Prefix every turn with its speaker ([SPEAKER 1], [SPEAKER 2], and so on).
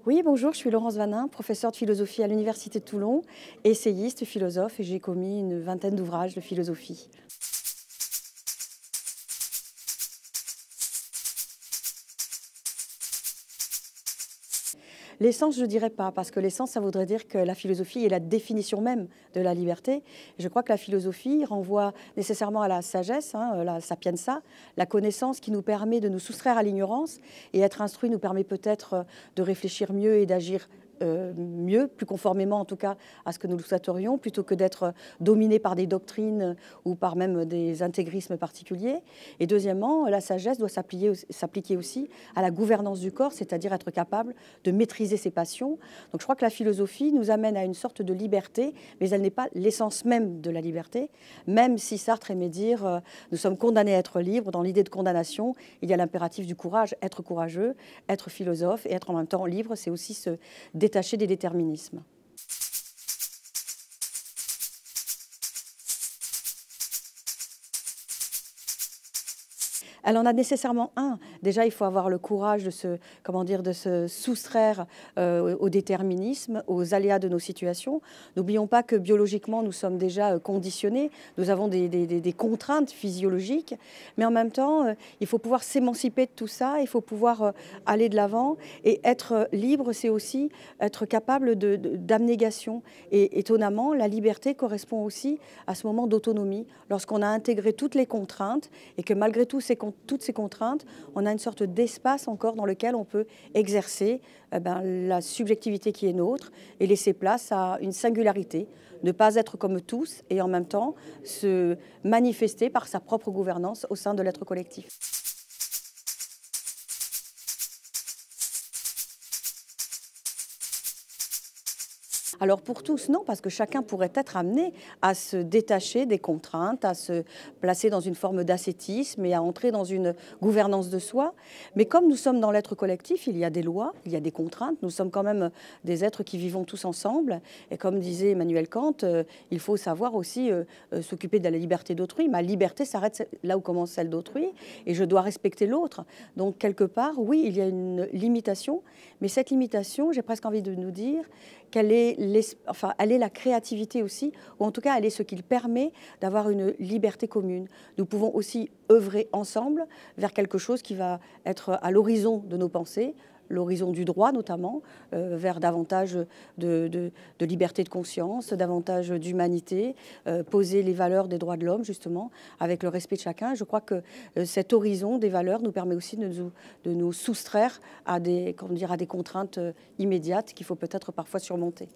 [SPEAKER 1] Oui, bonjour, je suis Laurence Vanin, professeure de philosophie à l'Université de Toulon, essayiste, philosophe, et j'ai commis une vingtaine d'ouvrages de philosophie. L'essence, je ne dirais pas, parce que l'essence, ça voudrait dire que la philosophie est la définition même de la liberté. Je crois que la philosophie renvoie nécessairement à la sagesse, la sapienza, la connaissance qui nous permet de nous soustraire à l'ignorance. Et être instruit nous permet peut-être de réfléchir mieux et d'agir mieux, plus conformément en tout cas à ce que nous le souhaiterions, plutôt que d'être dominé par des doctrines ou par même des intégrismes particuliers. Et deuxièmement, la sagesse doit s'appliquer aussi à la gouvernance du corps, c'est-à-dire être capable de maîtriser ses passions. Donc je crois que la philosophie nous amène à une sorte de liberté, mais elle n'est pas l'essence même de la liberté, même si Sartre aimait dire nous sommes condamnés à être libres. Dans l'idée de condamnation, il y a l'impératif du courage, être courageux, être philosophe et être en même temps libre, c'est aussi se détacher des déterminismes. Elle en a nécessairement un. Déjà, il faut avoir le courage de se soustraire au déterminisme, aux aléas de nos situations. N'oublions pas que biologiquement, nous sommes déjà conditionnés. Nous avons des contraintes physiologiques. Mais en même temps, il faut pouvoir s'émanciper de tout ça. Il faut pouvoir aller de l'avant. Et être libre, c'est aussi être capable d'abnégation. Et étonnamment, la liberté correspond aussi à ce moment d'autonomie. Lorsqu'on a intégré toutes les contraintes et que malgré toutes ces contraintes, on a une sorte d'espace encore dans lequel on peut exercer la subjectivité qui est nôtre et laisser place à une singularité, ne pas être comme tous et en même temps se manifester par sa propre gouvernance au sein de l'être collectif. Alors pour tous, non, parce que chacun pourrait être amené à se détacher des contraintes, à se placer dans une forme d'ascétisme et à entrer dans une gouvernance de soi. Mais comme nous sommes dans l'être collectif, il y a des lois, il y a des contraintes. Nous sommes quand même des êtres qui vivons tous ensemble. Et comme disait Emmanuel Kant, il faut savoir aussi s'occuper de la liberté d'autrui. Ma liberté s'arrête là où commence celle d'autrui et je dois respecter l'autre. Donc quelque part, oui, il y a une limitation. Mais cette limitation, j'ai presque envie de nous dire qu'elle est elle est la créativité aussi, ou en tout cas, elle est ce qui permet d'avoir une liberté commune. Nous pouvons aussi œuvrer ensemble vers quelque chose qui va être à l'horizon de nos pensées, l'horizon du droit notamment, vers davantage de liberté de conscience, davantage d'humanité, poser les valeurs des droits de l'homme justement, avec le respect de chacun. Je crois que cet horizon des valeurs nous permet aussi de nous soustraire à des contraintes immédiates qu'il faut peut-être parfois surmonter.